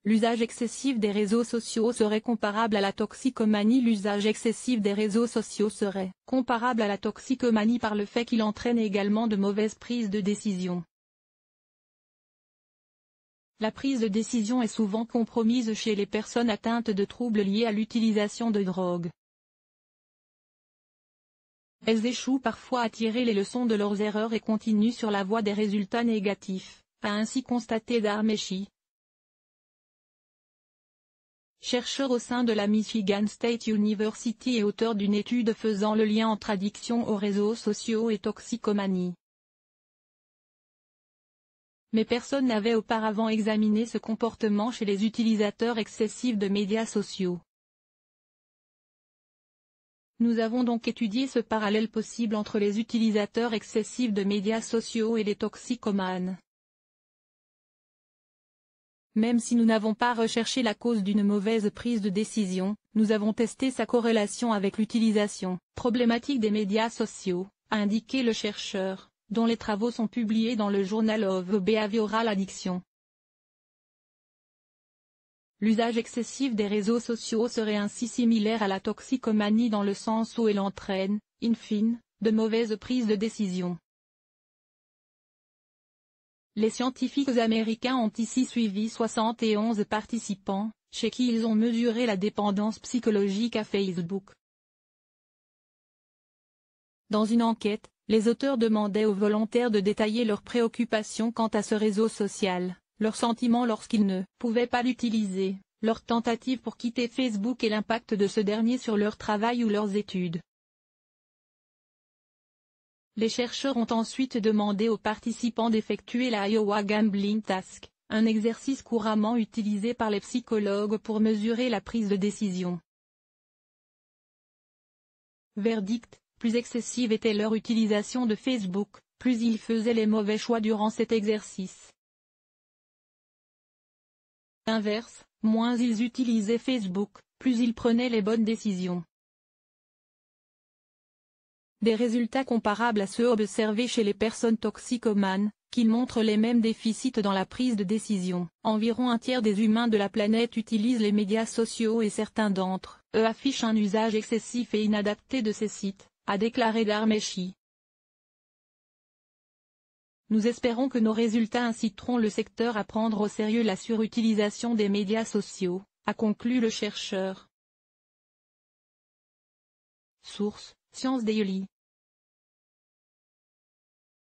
L'usage excessif des réseaux sociaux serait comparable à la toxicomanie. L'usage excessif des réseaux sociaux serait comparable à la toxicomanie par le fait qu'il entraîne également de mauvaises prises de décision. La prise de décision est souvent compromise chez les personnes atteintes de troubles liés à l'utilisation de drogue. Elles échouent parfois à tirer les leçons de leurs erreurs et continuent sur la voie des résultats négatifs, a ainsi constaté Dharmeshi, chercheur au sein de la Michigan State University et auteur d'une étude faisant le lien entre addiction aux réseaux sociaux et toxicomanie. Mais personne n'avait auparavant examiné ce comportement chez les utilisateurs excessifs de médias sociaux. Nous avons donc étudié ce parallèle possible entre les utilisateurs excessifs de médias sociaux et les toxicomanes. Même si nous n'avons pas recherché la cause d'une mauvaise prise de décision, nous avons testé sa corrélation avec l'utilisation problématique des médias sociaux, a indiqué le chercheur, dont les travaux sont publiés dans le Journal of Behavioral Addiction. L'usage excessif des réseaux sociaux serait ainsi similaire à la toxicomanie dans le sens où elle entraîne, in fine, de mauvaises prises de décision. Les scientifiques américains ont ici suivi 71 participants, chez qui ils ont mesuré la dépendance psychologique à Facebook. Dans une enquête, les auteurs demandaient aux volontaires de détailler leurs préoccupations quant à ce réseau social, leurs sentiments lorsqu'ils ne pouvaient pas l'utiliser, leurs tentatives pour quitter Facebook et l'impact de ce dernier sur leur travail ou leurs études. Les chercheurs ont ensuite demandé aux participants d'effectuer la Iowa Gambling Task, un exercice couramment utilisé par les psychologues pour mesurer la prise de décision. Verdict, plus excessive était leur utilisation de Facebook, plus ils faisaient les mauvais choix durant cet exercice. Inverse, moins ils utilisaient Facebook, plus ils prenaient les bonnes décisions. Des résultats comparables à ceux observés chez les personnes toxicomanes, qui montrent les mêmes déficits dans la prise de décision. Environ un tiers des humains de la planète utilisent les médias sociaux et certains d'entre eux affichent un usage excessif et inadapté de ces sites, a déclaré Dharmeshi. Nous espérons que nos résultats inciteront le secteur à prendre au sérieux la surutilisation des médias sociaux, a conclu le chercheur. Source: Science Daily.